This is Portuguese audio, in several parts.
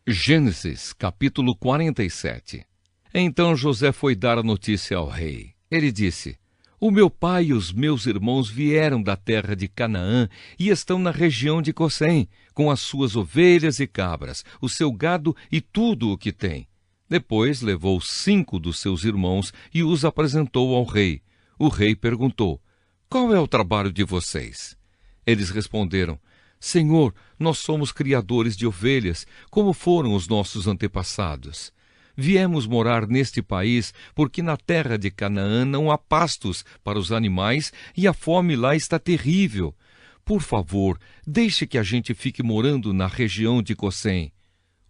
Gênesis, capítulo 47. Então José foi dar a notícia ao rei. Ele disse: O meu pai e os meus irmãos vieram da terra de Canaã e estão na região de Gosém, com as suas ovelhas e cabras, o seu gado e tudo o que tem. Depois levou 5 dos seus irmãos e os apresentou ao rei. O rei perguntou: Qual é o trabalho de vocês? Eles responderam: Senhor, nós somos criadores de ovelhas, como foram os nossos antepassados. Viemos morar neste país porque na terra de Canaã não há pastos para os animais e a fome lá está terrível. Por favor, deixe que a gente fique morando na região de Gosém.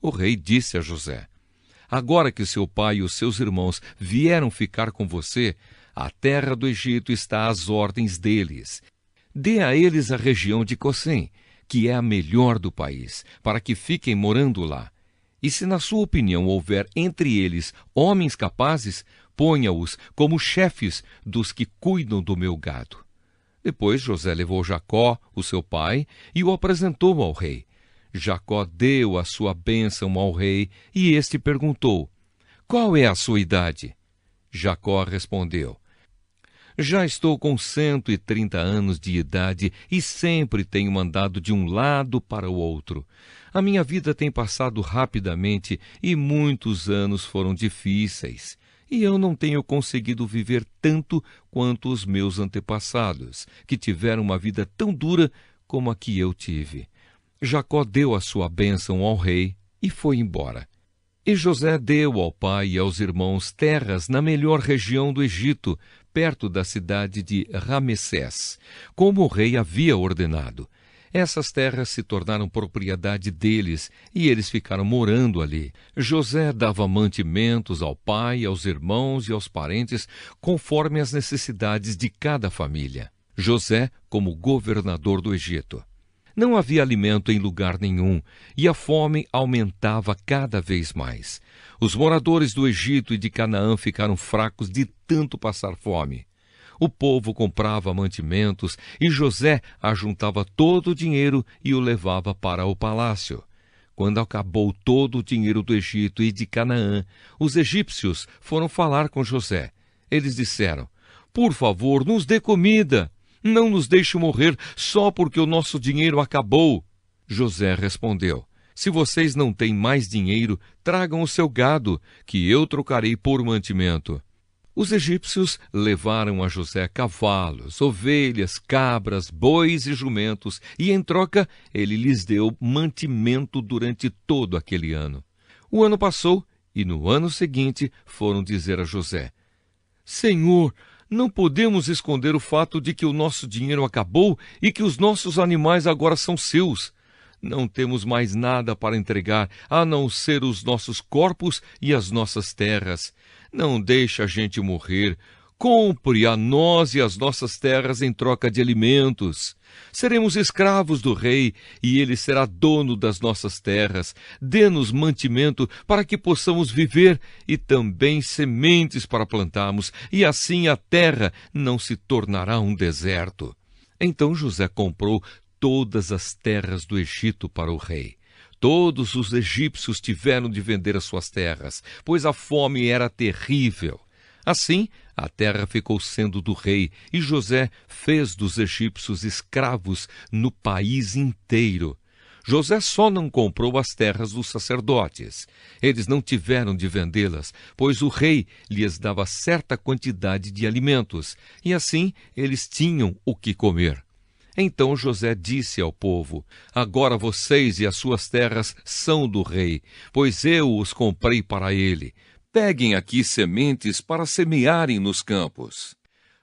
O rei disse a José: Agora que seu pai e os seus irmãos vieram ficar com você, a terra do Egito está às ordens deles. Dê a eles a região de Gosém, que é a melhor do país, para que fiquem morando lá. E se na sua opinião houver entre eles homens capazes, ponha-os como chefes dos que cuidam do meu gado. Depois José levou Jacó, o seu pai, e o apresentou ao rei. Jacó deu a sua bênção ao rei, e este perguntou: Qual é a sua idade? Jacó respondeu: Já estou com 130 anos de idade e sempre tenho andado de um lado para o outro. A minha vida tem passado rapidamente e muitos anos foram difíceis. E eu não tenho conseguido viver tanto quanto os meus antepassados, que tiveram uma vida tão dura como a que eu tive. Jacó deu a sua bênção ao rei e foi embora. E José deu ao pai e aos irmãos terras na melhor região do Egito, perto da cidade de Ramessés, como o rei havia ordenado. Essas terras se tornaram propriedade deles e eles ficaram morando ali. José dava mantimentos ao pai, aos irmãos e aos parentes, conforme as necessidades de cada família. José como governador do Egito. Não havia alimento em lugar nenhum, e a fome aumentava cada vez mais. Os moradores do Egito e de Canaã ficaram fracos de tanto passar fome. O povo comprava mantimentos e José ajuntava todo o dinheiro e o levava para o palácio. Quando acabou todo o dinheiro do Egito e de Canaã, os egípcios foram falar com José. Eles disseram: Por favor, nos dê comida. Não nos deixe morrer só porque o nosso dinheiro acabou. José respondeu: Se vocês não têm mais dinheiro, tragam o seu gado, que eu trocarei por mantimento. Os egípcios levaram a José cavalos, ovelhas, cabras, bois e jumentos, e em troca ele lhes deu mantimento durante todo aquele ano. O ano passou, e no ano seguinte foram dizer a José: Senhor, não podemos esconder o fato de que o nosso dinheiro acabou e que os nossos animais agora são seus. Não temos mais nada para entregar, a não ser os nossos corpos e as nossas terras. Não deixe a gente morrer. Compre a nós e as nossas terras em troca de alimentos. Seremos escravos do rei, e ele será dono das nossas terras. Dê-nos mantimento para que possamos viver, e também sementes para plantarmos, e assim a terra não se tornará um deserto. Então José comprou todas as terras do Egito para o rei. Todos os egípcios tiveram de vender as suas terras, pois a fome era terrível. Assim, a terra ficou sendo do rei, e José fez dos egípcios escravos no país inteiro. José só não comprou as terras dos sacerdotes. Eles não tiveram de vendê-las, pois o rei lhes dava certa quantidade de alimentos, e assim eles tinham o que comer. Então José disse ao povo: Agora vocês e as suas terras são do rei, pois eu os comprei para ele. Peguem aqui sementes para semearem nos campos.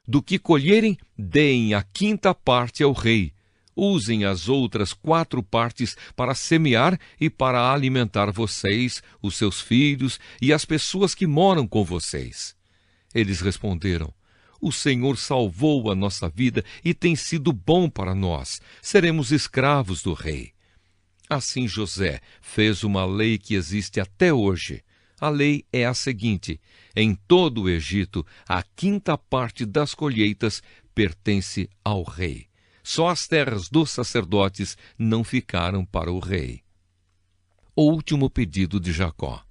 Do que colherem, deem a 5ª parte ao rei. Usem as outras 4 partes para semear e para alimentar vocês, os seus filhos e as pessoas que moram com vocês. Eles responderam: O Senhor salvou a nossa vida e tem sido bom para nós. Seremos escravos do rei. Assim José fez uma lei que existe até hoje. A lei é a seguinte: em todo o Egito, a 5ª parte das colheitas pertence ao rei. Só as terras dos sacerdotes não ficaram para o rei. o último pedido de Jacó.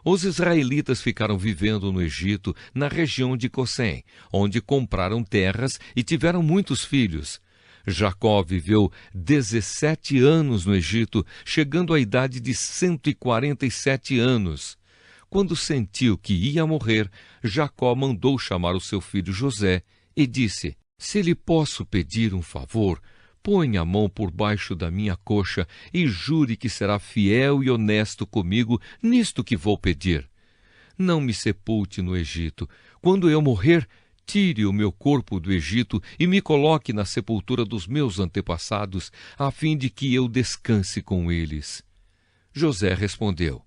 Os israelitas ficaram vivendo no Egito, na região de Gossém, onde compraram terras e tiveram muitos filhos. Jacó viveu 17 anos no Egito, chegando à idade de 147 anos. Quando sentiu que ia morrer, Jacó mandou chamar o seu filho José e disse: Se lhe posso pedir um favor, ponha a mão por baixo da minha coxa e jure que será fiel e honesto comigo nisto que vou pedir. Não me sepulte no Egito. Quando eu morrer, tire o meu corpo do Egito e me coloque na sepultura dos meus antepassados, a fim de que eu descanse com eles. José respondeu: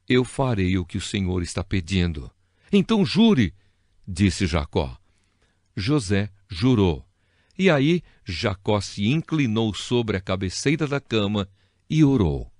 Eu farei o que o Senhor está pedindo. Então jure, disse Jacó. José jurou. E aí Jacó se inclinou sobre a cabeceira da cama e orou.